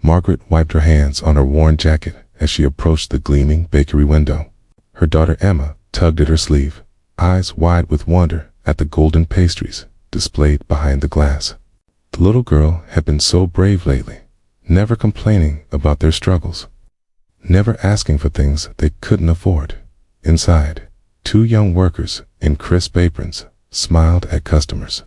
Margaret wiped her hands on her worn jacket as she approached the gleaming bakery window. Her daughter Emma tugged at her sleeve, eyes wide with wonder at the golden pastries displayed behind the glass. The little girl had been so brave lately, never complaining about their struggles, never asking for things they couldn't afford. Inside, two young workers in crisp aprons smiled at customers.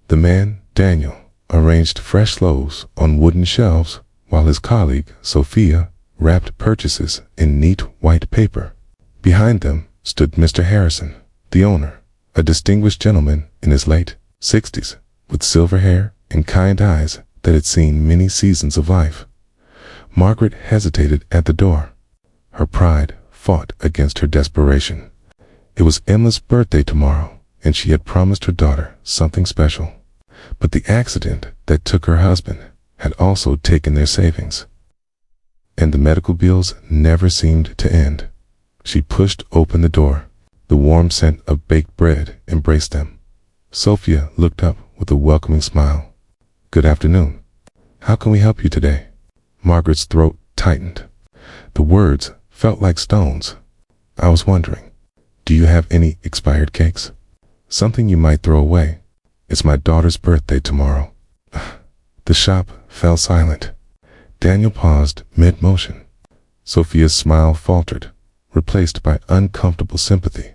The man, Daniel, arranged fresh loaves on wooden shelves, while his colleague, Sophia, wrapped purchases in neat white paper. Behind them stood Mr. Harrison, the owner, a distinguished gentleman in his late 60s, with silver hair and kind eyes that had seen many seasons of life. Margaret hesitated at the door. Her pride fought against her desperation. It was Emma's birthday tomorrow, and she had promised her daughter something special. But the accident that took her husband had also taken their savings, and the medical bills never seemed to end. She pushed open the door. The warm scent of baked bread embraced them. Sophia looked up with a welcoming smile. "Good afternoon. How can we help you today?" Margaret's throat tightened. The words felt like stones. "I was wondering, do you have any expired cakes? Something you might throw away. It's my daughter's birthday tomorrow." The shop fell silent. Daniel paused mid-motion. Sophia's smile faltered, replaced by uncomfortable sympathy.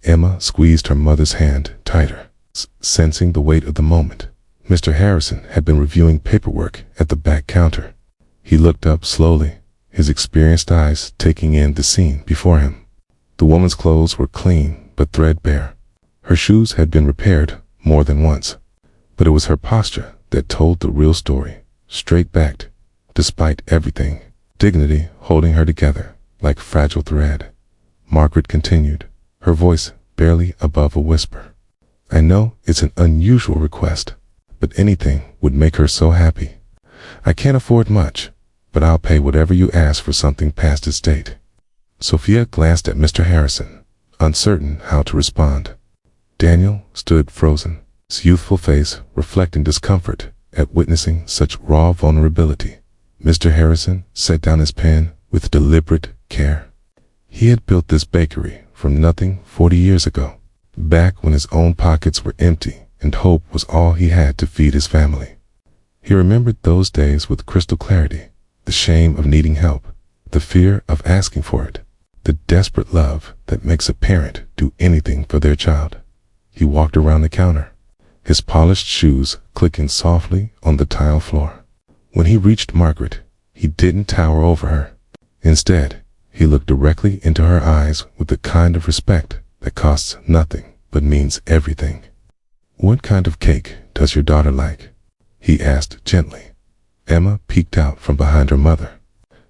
Emma squeezed her mother's hand tighter, sensing the weight of the moment. Mr. Harrison had been reviewing paperwork at the back counter. He looked up slowly, his experienced eyes taking in the scene before him. The woman's clothes were clean but threadbare. Her shoes had been repaired more than once, but it was her posture that told the real story, straight-backed, despite everything, dignity holding her together like fragile thread. Margaret continued, her voice barely above a whisper. "I know it's an unusual request, but anything would make her so happy. I can't afford much, but I'll pay whatever you ask for something past its date." Sophia glanced at Mr. Harrison, uncertain how to respond. Daniel stood frozen, his youthful face reflecting discomfort at witnessing such raw vulnerability. Mr. Harrison set down his pen with deliberate care. He had built this bakery from nothing 40 years ago, back when his own pockets were empty and hope was all he had to feed his family. He remembered those days with crystal clarity, the shame of needing help, the fear of asking for it, the desperate love that makes a parent do anything for their child. He walked around the counter, his polished shoes clicking softly on the tile floor. When he reached Margaret, he didn't tower over her. Instead, he looked directly into her eyes with the kind of respect that costs nothing but means everything. "What kind of cake does your daughter like?" he asked gently. Emma peeked out from behind her mother.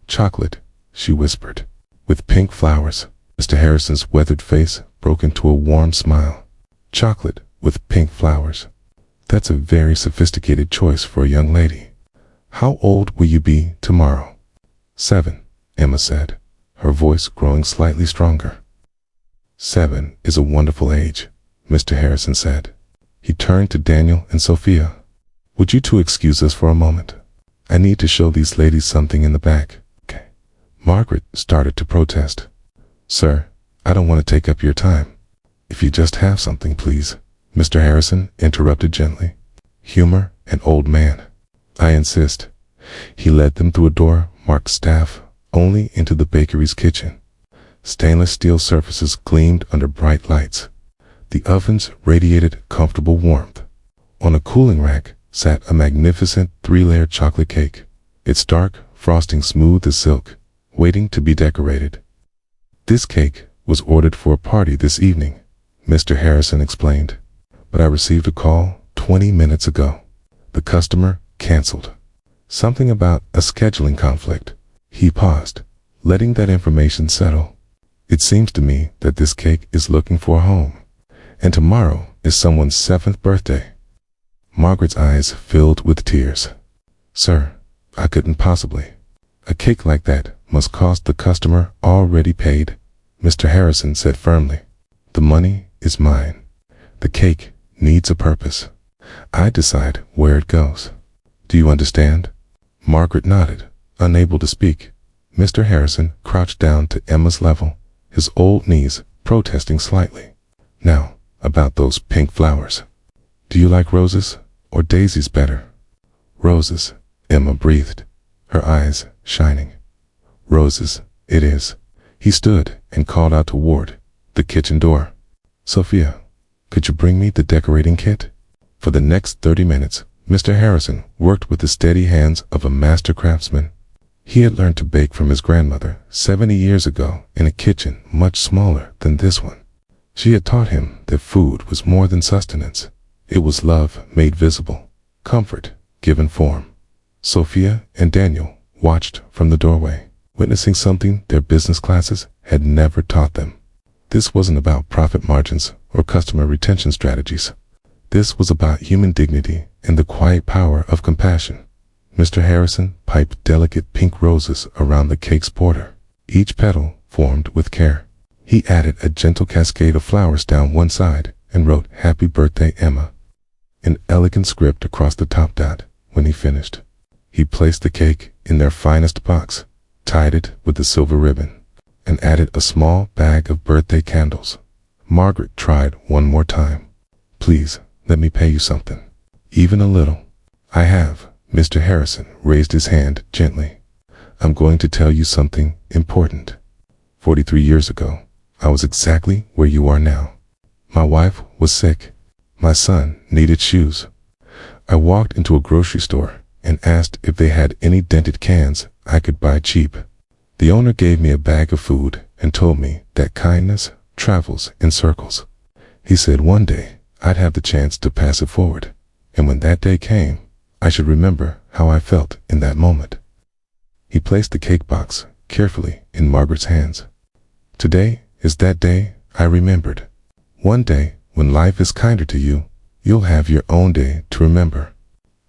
"Chocolate," she whispered, "with pink flowers." Mr. Harrison's weathered face broke into a warm smile. "Chocolate with pink flowers. That's a very sophisticated choice for a young lady. How old will you be tomorrow?" 7, Emma said, her voice growing slightly stronger. 7 is a wonderful age, Mr. Harrison said. He turned to Daniel and Sophia. "Would you two excuse us for a moment? I need to show these ladies something in the back." "Okay." Margaret started to protest. "Sir, I don't want to take up your time. If you just have something, please," Mr. Harrison interrupted gently. "Humor an old man. I insist." He led them through a door marked staff only into the bakery's kitchen. Stainless steel surfaces gleamed under bright lights. The ovens radiated comfortable warmth. On a cooling rack sat a magnificent 3-layer chocolate cake, its dark frosting smooth as silk, waiting to be decorated. "This cake was ordered for a party this evening," Mr. Harrison explained, "but I received a call 20 minutes ago. The customer canceled. Something about a scheduling conflict." He paused, letting that information settle. "It seems to me that this cake is looking for a home, and tomorrow is someone's 7th birthday." Margaret's eyes filled with tears. "Sir, I couldn't possibly. A cake like that must cost the customer already paid," Mr. Harrison said firmly. "The money is mine. The cake needs a purpose. I decide where it goes. Do you understand?" Margaret nodded, unable to speak. Mr. Harrison crouched down to Emma's level, his old knees protesting slightly. Now, about those pink flowers. Do you like roses or daisies better? Roses, Emma breathed, her eyes shining. Roses, it is. He stood and called out toward the kitchen door. Sophia, could you bring me the decorating kit? For the next 30 minutes, Mr. Harrison worked with the steady hands of a master craftsman. He had learned to bake from his grandmother 70 years ago in a kitchen much smaller than this one. She had taught him that food was more than sustenance. It was love made visible, comfort given form. Sophia and Daniel watched from the doorway, witnessing something their business classes had never taught them. This wasn't about profit margins or customer retention strategies. This was about human dignity and the quiet power of compassion. Mr. Harrison piped delicate pink roses around the cake's border, each petal formed with care. He added a gentle cascade of flowers down one side and wrote "Happy Birthday, Emma" in elegant script across the top dot. When he finished, he placed the cake in their finest box, tied it with a silver ribbon, and added a small bag of birthday candles. Margaret tried one more time. Please, let me pay you something. Even a little. I have. Mr. Harrison raised his hand gently. I'm going to tell you something important. 43 years ago, I was exactly where you are now. My wife was sick. My son needed shoes. I walked into a grocery store and asked if they had any dented cans I could buy cheap. The owner gave me a bag of food and told me that kindness travels in circles. He said one day I'd have the chance to pass it forward, and when that day came, I should remember how I felt in that moment. He placed the cake box carefully in Margaret's hands. Today is that day I remembered. One day, when life is kinder to you, you'll have your own day to remember.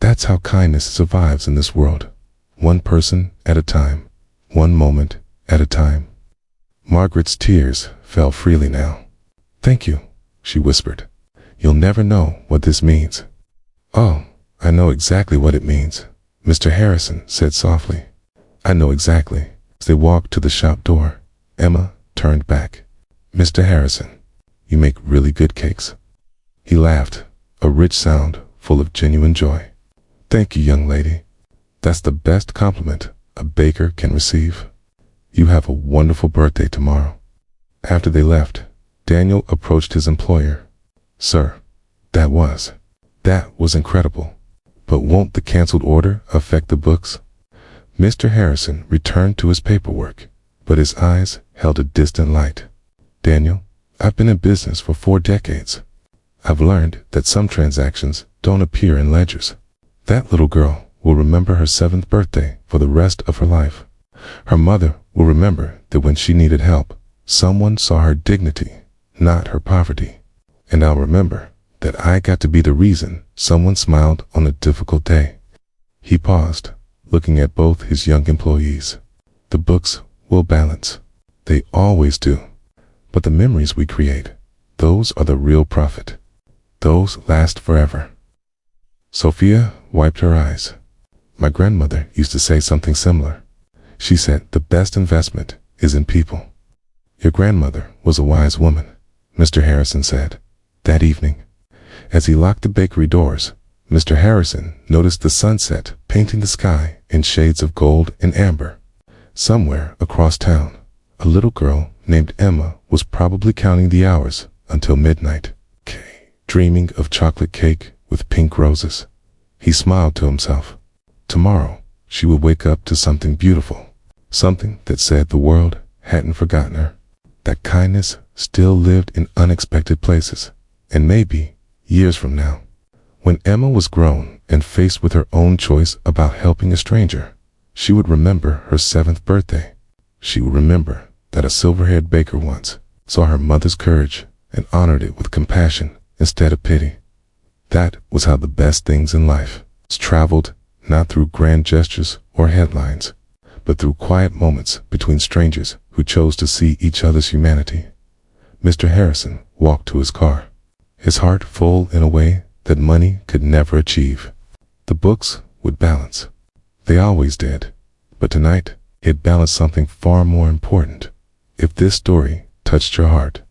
That's how kindness survives in this world. One person at a time, one moment at a time. Margaret's tears fell freely now. Thank you, she whispered. You'll never know what this means. Oh, I know exactly what it means, Mr. Harrison said softly. I know exactly. As they walked to the shop door, Emma turned back. Mr. Harrison, you make really good cakes. He laughed, a rich sound full of genuine joy. Thank you, young lady. That's the best compliment a baker can receive. You have a wonderful birthday tomorrow. After they left, Daniel approached his employer. Sir, that was incredible. But won't the canceled order affect the books? Mr. Harrison returned to his paperwork, but his eyes held a distant light. Daniel, I've been in business for 4 decades. I've learned that some transactions don't appear in ledgers. That little girl will remember her 7th birthday for the rest of her life. Her mother will remember that when she needed help, someone saw her dignity, not her poverty. And I'll remember that I got to be the reason someone smiled on a difficult day. He paused, looking at both his young employees. The books will balance. They always do. But the memories we create, those are the real profit. Those last forever. Sophia wiped her eyes. My grandmother used to say something similar. She said the best investment is in people. Your grandmother was a wise woman, Mr. Harrison said. That evening, as he locked the bakery doors, Mr. Harrison noticed the sunset painting the sky in shades of gold and amber. Somewhere across town, a little girl named Emma was probably counting the hours until midnight, dreaming of chocolate cake with pink roses. He smiled to himself. Tomorrow, she would wake up to something beautiful, something that said the world hadn't forgotten her, that kindness still lived in unexpected places. And maybe, years from now, when Emma was grown and faced with her own choice about helping a stranger, she would remember her 7th birthday. She would remember that a silver-haired baker once saw her mother's courage and honored it with compassion instead of pity. That was how the best things in life traveled, not through grand gestures or headlines, but through quiet moments between strangers who chose to see each other's humanity. Mr. Harrison walked to his car, his heart full in a way that money could never achieve. The books would balance. They always did. But tonight, it balanced something far more important. If this story touched your heart,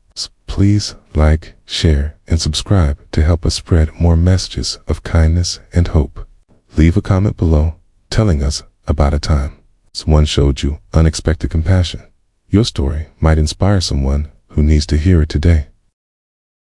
please like, share, and subscribe to help us spread more messages of kindness and hope. Leave a comment below telling us about a time someone showed you unexpected compassion. Your story might inspire someone who needs to hear it today.